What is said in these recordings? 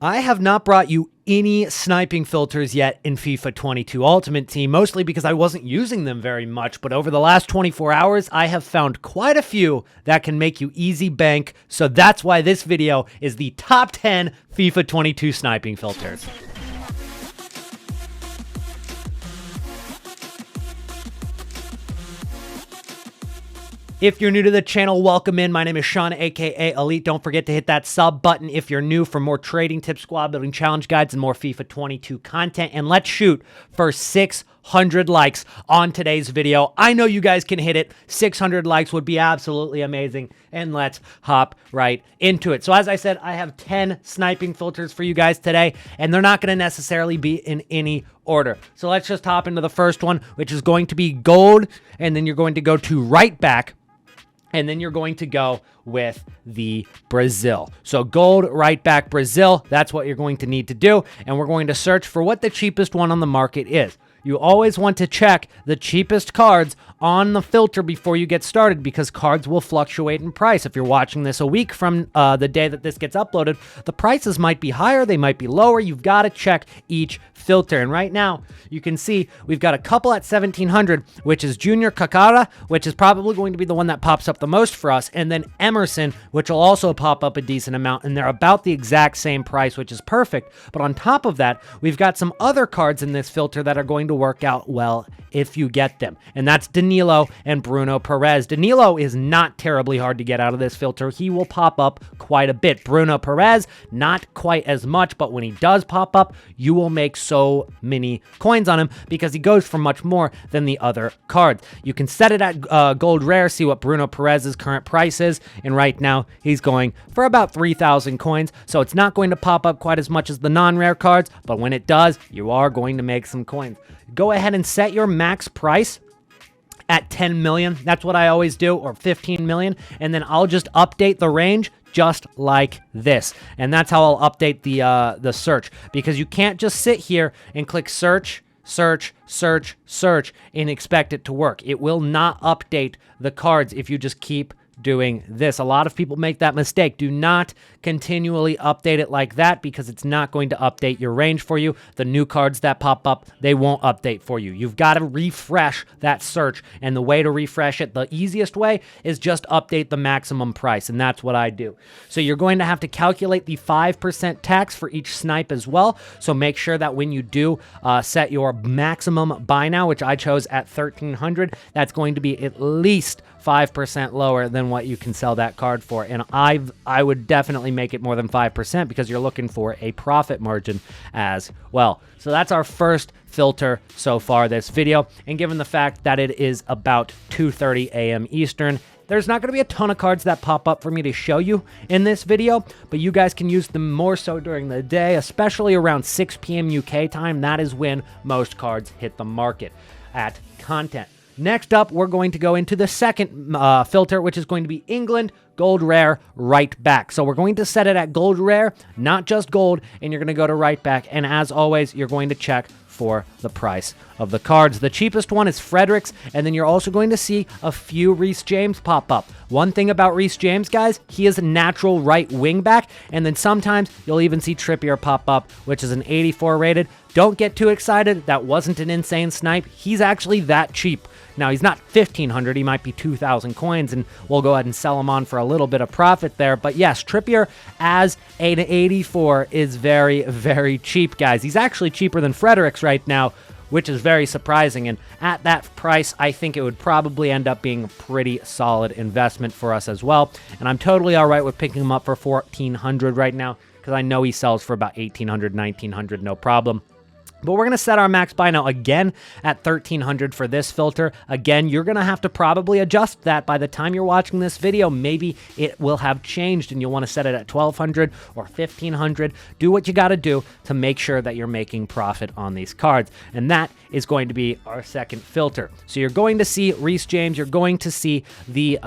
I have not brought you any sniping filters yet in FIFA 22 Ultimate Team, mostly because I wasn't using them very much, but over the last 24 hours, I have found quite a few that can make you easy bank, so that's why this video is the top 10 FIFA 22 sniping filters. If you're new to the channel, welcome in. My name is Sean, aka Elite. Don't forget to hit that sub button if you're new for more trading tips, squad building challenge guides, and more FIFA 22 content. And let's shoot for 600 likes on today's video. I know you guys can hit it. 600 likes would be absolutely amazing. And let's hop right into it. So as I said, I have 10 sniping filters for you guys today, and they're not going to necessarily be in any order. So let's just hop into the first one, which is going to be gold, and then you're going to go to right back. And then you're going to go with the Brazil. So gold, right back, Brazil. That's what you're going to need to do. And we're going to search for what the cheapest one on the market is. You always want to check the cheapest cards on the filter before you get started because cards will fluctuate in price. If you're watching this a week from the day that this gets uploaded, the prices might be higher, they might be lower. You've got to check each filter. And right now, you can see we've got a couple at 1,700, which is Junior Kakara, which is probably going to be the one that pops up the most for us, and then Emerson, which will also pop up a decent amount, and they're about the exact same price, which is perfect. But on top of that, we've got some other cards in this filter that are going to work out well if you get them, and that's Danilo and Bruno Perez. Danilo is not terribly hard to get out of this filter. He will pop up quite a bit. Bruno Perez, not quite as much, but when he does pop up, you will make so many coins on him because he goes for much more than the other cards. You can set it at gold rare, see what Bruno Perez's current price is, and right now he's going for about 3,000 coins, so it's not going to pop up quite as much as the non-rare cards, but when it does, you are going to make some coins. Go ahead and set your max price at 10 million. That's what I always do, or 15 million. And then I'll just update the range just like this. And that's how I'll update the search, because you can't just sit here and click search, search, search, search, and expect it to work. It will not update the cards if you just keep doing this. A lot of people make that mistake. Do not continually update it like that because it's not going to update your range for you. The new cards that pop up, they won't update for you. You've got to refresh that search, and the way to refresh it, the easiest way, is just update the maximum price, and that's what I do. So you're going to have to calculate the 5% tax for each snipe as well, so make sure that when you do set your maximum buy now, which I chose at 1,300, that's going to be at least 5% lower than what you can sell that card for. And I would definitely make it more than 5% because you're looking for a profit margin as well. So that's our first filter so far this video. And given the fact that it is about 2:30 a.m. Eastern, there's not going to be a ton of cards that pop up for me to show you in this video, but you guys can use them more so during the day, especially around 6 p.m. UK time. That is when most cards hit the market at content. Next up, we're going to go into the second filter, which is going to be England, gold rare, right back. So we're going to set it at gold rare, not just gold, and you're going to go to right back. And as always, you're going to check for the price of the cards. The cheapest one is Fredericks, and then you're also going to see a few Reece James pop up. One thing about Reece James, guys, he is a natural right wing back, and then sometimes you'll even see Trippier pop up, which is an 84 rated. Don't get too excited. That wasn't an insane snipe. He's actually that cheap. Now, he's not 1,500. He might be 2,000 coins, and we'll go ahead and sell him on for a little bit of profit there. But yes, Trippier as an 84 is very, very cheap, guys. He's actually cheaper than Fredericks right now, which is very surprising. And at that price, I think it would probably end up being a pretty solid investment for us as well. And I'm totally all right with picking him up for 1,400 right now because I know he sells for about 1,800, 1,900, no problem. But we're going to set our max buy now again at 1,300 for this filter. Again, you're going to have to probably adjust that by the time you're watching this video. Maybe it will have changed and you'll want to set it at 1,200 or 1,500. Do what you got to do to make sure that you're making profit on these cards. And that is going to be our second filter. So you're going to see Reece James. You're going to see the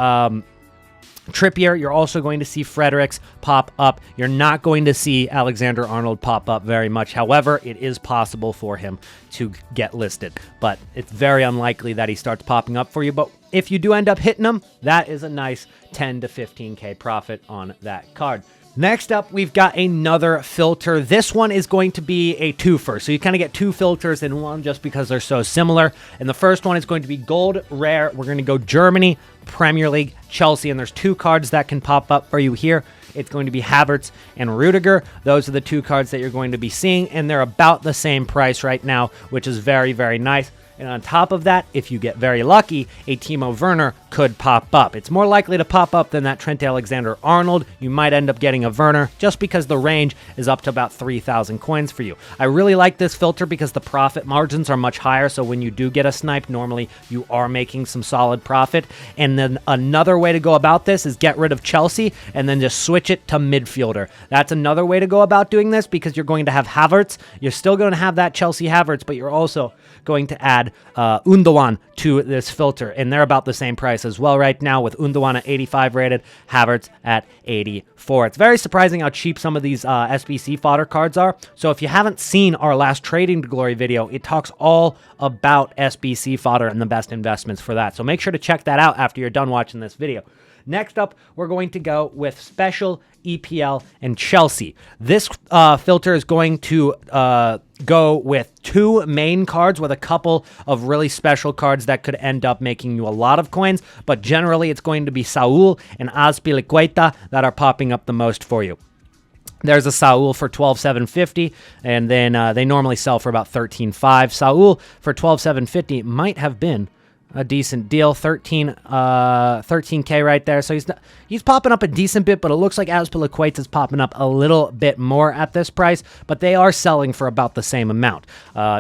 Trippier. You're also going to see Fredericks pop up. You're not going to see Alexander-Arnold pop up very much. However, it is possible for him to get listed, but it's very unlikely that he starts popping up for you. But if you do end up hitting him, that is a nice 10 to 15K profit on that card. Next up, we've got another filter. This one is going to be a twofer. So you kind of get two filters in one just because they're so similar. And the first one is going to be gold rare. We're going to go Germany, Premier League, Chelsea. And there's two cards that can pop up for you here. It's going to be Havertz and Rudiger. Those are the two cards that you're going to be seeing. And they're about the same price right now, which is very, very nice. And on top of that, if you get very lucky, a Timo Werner could pop up. It's more likely to pop up than that Trent Alexander-Arnold. You might end up getting a Werner just because the range is up to about 3,000 coins for you. I really like this filter because the profit margins are much higher, so when you do get a snipe, normally you are making some solid profit. And then another way to go about this is get rid of Chelsea and then just switch it to midfielder. That's another way to go about doing this because you're going to have Havertz. You're still going to have that Chelsea Havertz, but you're also going to add Undawan to this filter, and they're about the same price as well right now, with Undawan at 85 rated, Havertz at 84. It's very surprising how cheap some of these SBC fodder cards are. So if you haven't seen our last Trading to Glory video, it talks all about SBC fodder and the best investments for that. So make sure to check that out after you're done watching this video. Next up, we're going to go with Special, EPL, and Chelsea. This filter is going to go with two main cards with a couple of really special cards that could end up making you a lot of coins, but generally it's going to be Saul and Azpilicueta that are popping up the most for you. There's a Saul for 12,750, and then they normally sell for about 13,500. Saul for 12,750 might have been a decent deal, 13K right there. So he's popping up a decent bit, but it looks like Azpilicueta is popping up a little bit more at this price, but they are selling for about the same amount,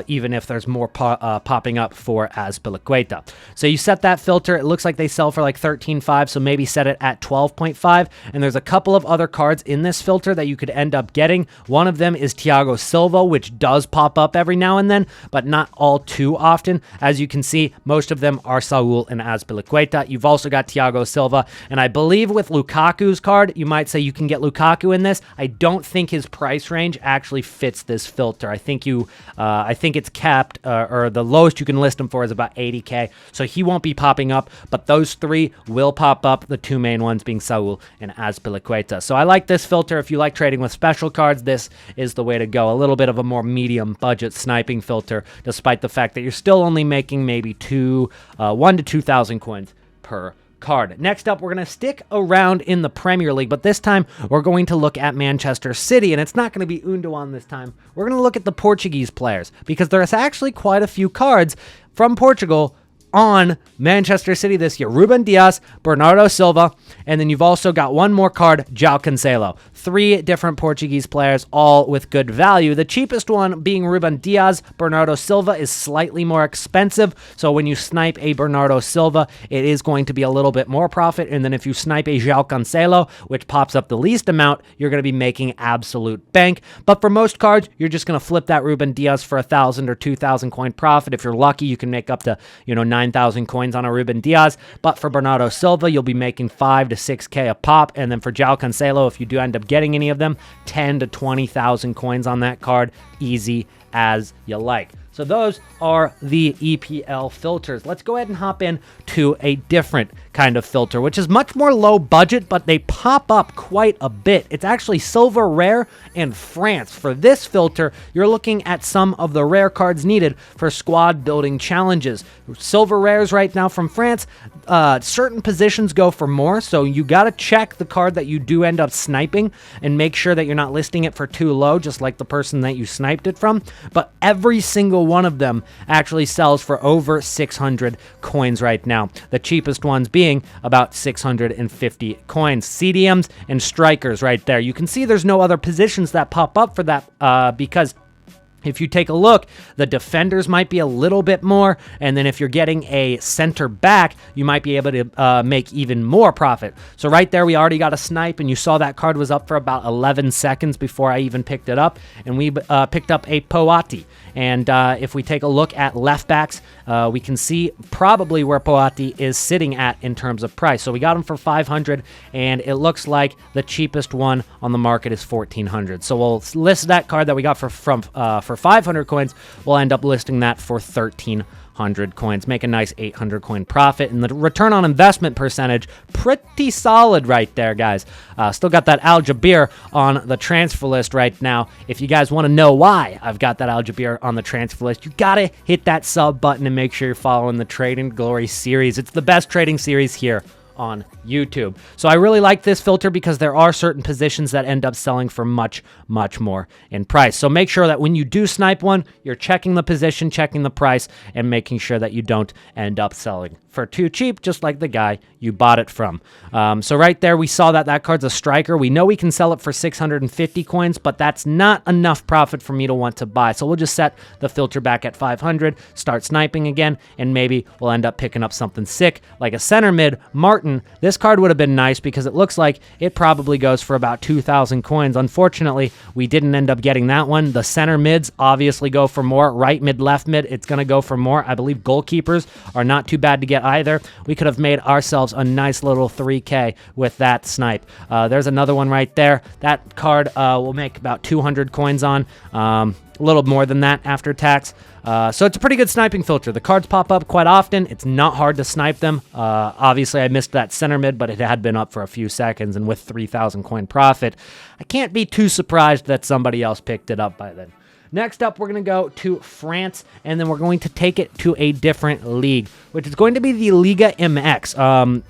even if there's more popping up for Azpilicueta. So you set that filter. It looks like they sell for like 13.5, so maybe set it at 12.5. And there's a couple of other cards in this filter that you could end up getting. One of them is Thiago Silva, which does pop up every now and then, but not all too often. As you can see, most of them are Saul and Azpilicueta. You've also got Thiago Silva, and I believe with Lukaku's card, you might say you can get Lukaku in this. I don't think his price range actually fits this filter. I think it's capped, or the lowest you can list him for is about 80K, so he won't be popping up, but those three will pop up, the two main ones being Saul and Azpilicueta. So I like this filter. If you like trading with special cards, this is the way to go. A little bit of a more medium budget sniping filter, despite the fact that you're still only making maybe 1 to 2,000 coins per card. Next up, we're going to stick around in the Premier League, but this time we're going to look at Manchester City, and it's not going to be Undawan this time. We're going to look at the Portuguese players, because there's actually quite a few cards from Portugal on Manchester City this year. Ruben Dias, Bernardo Silva, and then you've also got one more card, João Cancelo. 3 different Portuguese players, all with good value. The cheapest one being Ruben Dias. Bernardo Silva is slightly more expensive, so when you snipe a Bernardo Silva, it is going to be a little bit more profit, and then if you snipe a João Cancelo, which pops up the least amount, you're going to be making absolute bank. But for most cards, you're just going to flip that Ruben Dias for 1,000 or 2,000 coin profit. If you're lucky, you can make up to 9,000 coins on a Ruben Dias, but for Bernardo Silva, you'll be making 5 to 6K a pop, and then for João Cancelo, if you do end up getting any of them, 10 to 20,000 coins on that card, easy as you like. So those are the EPL filters. Let's go ahead and hop in to a different kind of filter, which is much more low budget, but they pop up quite a bit. It's actually Silver Rare and France. For this filter, you're looking at some of the rare cards needed for squad building challenges. Silver Rares right now from France, certain positions go for more, so you got to check the card that you do end up sniping and make sure that you're not listing it for too low, just like the person that you sniped it from. But every single one of them actually sells for over 600 coins right now. The cheapest ones being about 650 coins. Cdms and Strikers right there. You can see there's no other positions that pop up for that because if you take a look, the defenders might be a little bit more, and then if you're getting a center back, you might be able to make even more profit. So right there, we already got a snipe, and you saw that card was up for about 11 seconds before I even picked it up, and we picked up a Poati. And if we take a look at left backs, we can see probably where Poati is sitting at in terms of price. So we got him for 500, and it looks like the cheapest one on the market is 1,400. So we'll list that card that we got for 500 coins. We'll end up listing that for 1,300. 500 coins. Make a nice 800 coin profit. And the return on investment percentage, pretty solid right there, guys. Still got that Al Jabir on the transfer list right now. If you guys want to know why I've got that Al Jabir on the transfer list, you got to hit that sub button and make sure you're following the Trading Glory series. It's the best trading series here on YouTube. So I really like this filter because there are certain positions that end up selling for much, much more in price. So make sure that when you do snipe one, you're checking the position, checking the price, and making sure that you don't end up selling for too cheap, just like the guy you bought it from. So right there, we saw that that card's a striker. We know we can sell it for 650 coins, but that's not enough profit for me to want to buy. So we'll just set the filter back at 500, start sniping again, and maybe we'll end up picking up something sick, like a center mid, Martin. This card would have been nice because it looks like it probably goes for about 2,000 coins. Unfortunately, we didn't end up getting that one. The center mids obviously go for more. Right mid, left mid, it's going to go for more. I believe goalkeepers are not too bad to get either. We could have made ourselves a nice little 3K with that snipe. There's another one right there. That card will make about 200 coins on. A little more than that after tax. So it's a pretty good sniping filter. The cards pop up quite often. It's not hard to snipe them. Obviously, I missed that center mid, but it had been up for a few seconds, and with 3,000 coin profit, I can't be too surprised that somebody else picked it up by then. Next up, we're going to go to France, and then we're going to take it to a different league, which is going to be the Liga MX.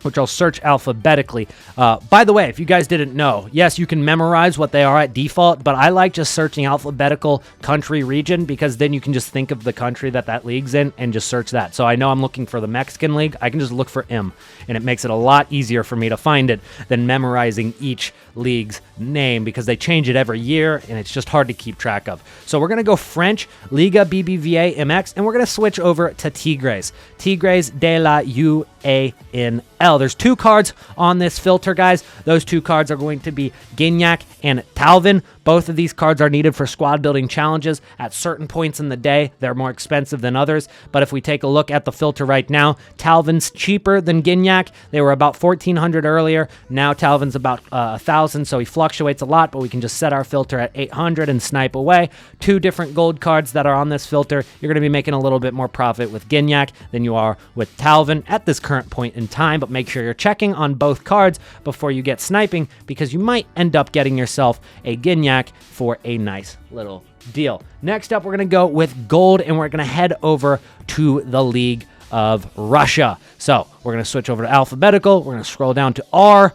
Which I'll search alphabetically. By the way, if you guys didn't know, yes, you can memorize what they are at default, but I like just searching alphabetical country region because then you can just think of the country that that league's in and just search that. So I know I'm looking for the Mexican league. I can just look for M, and it makes it a lot easier for me to find it than memorizing each league's name because they change it every year, and it's just hard to keep track of. So we're going to go French, Liga BBVA MX, and we're going to switch over to Tigres. Tigres de la UANL. There's two cards on this filter, guys. Those two cards are going to be Gignac and Talvin. Both of these cards are needed for squad building challenges. At certain points in the day, they're more expensive than others. But if we take a look at the filter right now, Talvin's cheaper than Gignac. They were about 1,400 earlier. Now Talvin's about 1,000, so he fluctuates a lot, but we can just set our filter at 800 and snipe away. Two different gold cards that are on this filter. You're going to be making a little bit more profit with Gignac than you are with Talvin at this current point in time, but make sure you're checking on both cards before you get sniping because you might end up getting yourself a Gignac for a nice little deal. Next up, we're going to go with gold, and we're going to head over to the League of Russia. So we're going to switch over to alphabetical. We're going to scroll down to R,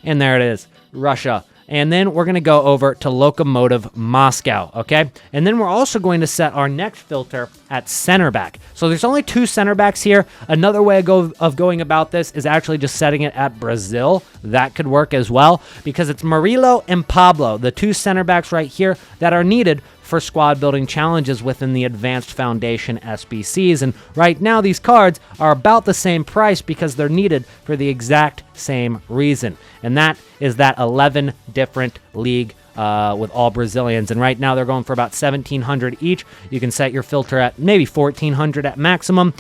and there it is, Russia. And then we're going to go over to Lokomotiv Moscow, okay? And then we're also going to set our next filter at center back. So there's only two center backs here. Another way of going about this is actually just setting it at Brazil. That could work as well because it's Murilo and Pablo, the two center backs right here that are needed for squad building challenges within the Advanced Foundation SBCs. And right now these cards are about the same price because they're needed for the exact same reason. And that is that 11 different league with all Brazilians. And right now they're going for about 1,700 each. You can set your filter at maybe 1,400 at maximum.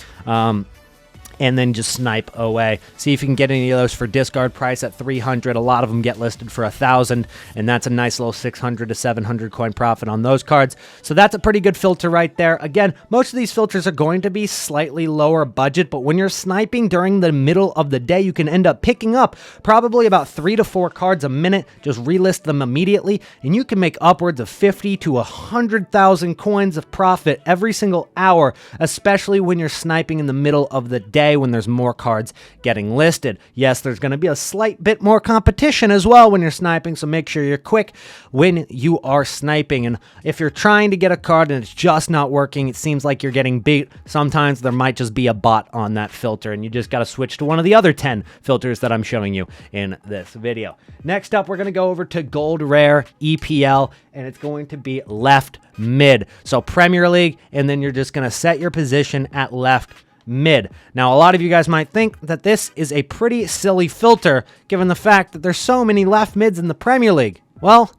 And then just snipe away. See if you can get any of those for discard price at 300. A lot of them get listed for 1,000, and that's a nice little 600 to 700 coin profit on those cards. So that's a pretty good filter right there. Again, most of these filters are going to be slightly lower budget, but when you're sniping during the middle of the day, you can end up picking up probably about 3 to 4 cards a minute. Just relist them immediately, and you can make upwards of 50 to 100,000 coins of profit every single hour, especially when you're sniping in the middle of the day, when there's more cards getting listed. Yes, there's going to be a slight bit more competition as well when you're sniping, so make sure you're quick when you are sniping. And if you're trying to get a card and it's just not working, it seems like you're getting beat, sometimes there might just be a bot on that filter, and you just got to switch to one of the other 10 filters that I'm showing you in this video. Next up, we're going to go over to Gold Rare EPL, and it's going to be left mid. So Premier League, and then you're just going to set your position at left mid. Now, a lot of you guys might think that this is a pretty silly filter given the fact that there's so many left mids in the Premier League. Well,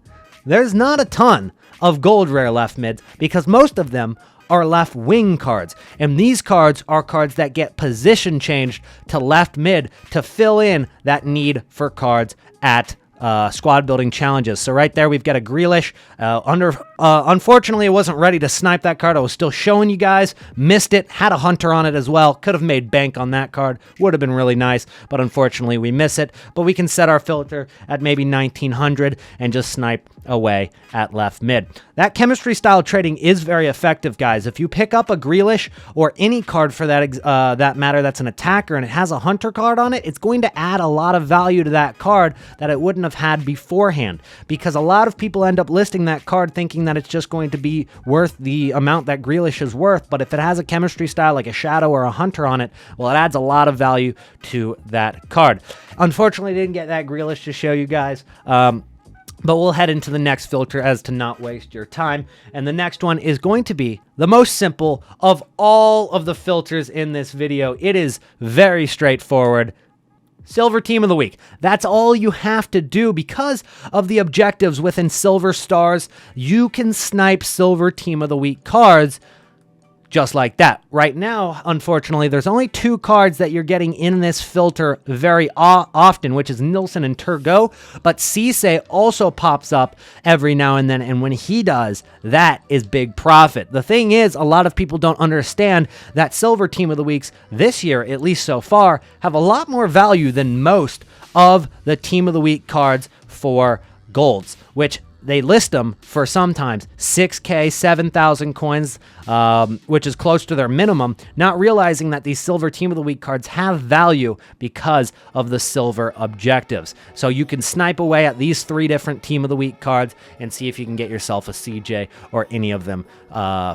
there's not a ton of gold rare left mids because most of them are left wing cards, and these cards are cards that get position changed to left mid to fill in that need for cards at squad building challenges. So right there, we've got a Grealish. Unfortunately, I wasn't ready to snipe that card. I was still showing you guys. Missed it. Had a Hunter on it as well. Could have made bank on that card. Would have been really nice, but unfortunately, we miss it. But we can set our filter at maybe 1900 and just snipe away at left mid. That chemistry style trading is very effective, guys. If you pick up a Grealish or any card for that matter that's an attacker and it has a Hunter card on it, it's going to add a lot of value to that card that it wouldn't have had beforehand, because a lot of people end up listing that card thinking that it's just going to be worth the amount that Grealish is worth, but if it has a chemistry style like a Shadow or a Hunter on it, well, it adds a lot of value to that card. Unfortunately, I didn't get that Grealish to show you guys, but we'll head into the next filter as to not waste your time. And the next one is going to be the most simple of all of the filters in this video. It is very straightforward. Silver Team of the Week. That's all you have to do because of the objectives within Silver Stars. You can snipe Silver Team of the Week cards just like that. Right now, unfortunately, there's only 2 cards that you're getting in this filter very often, which is Nilsson and Turgot, but Cisse also pops up every now and then, and when he does, that is big profit. The thing is, a lot of people don't understand that Silver Team of the Weeks this year, at least so far, have a lot more value than most of the Team of the Week cards for golds, which they list them for sometimes 6K, 7,000 coins, which is close to their minimum, not realizing that these Silver Team of the Week cards have value because of the silver objectives. So you can snipe away at these 3 different Team of the Week cards and see if you can get yourself a CJ or any of them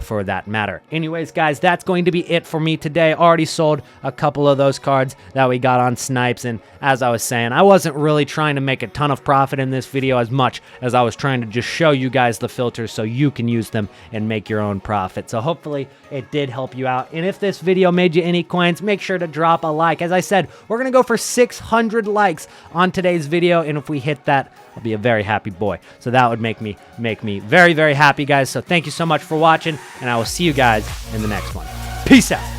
for that matter. Anyways, guys, that's going to be it for me today. Already sold a couple of those cards that we got on snipes, and as I was saying, I wasn't really trying to make a ton of profit in this video as much as I was trying to just show you guys the filters so you can use them and make your own profit. So hopefully it did help you out. And if this video made you any coins, make sure to drop a like. As I said, we're going to go for 600 likes on today's video. And if we hit that, I'll be a very happy boy. So that would make me very, very happy, guys. So thank you so much for watching, and I will see you guys in the next one. Peace out.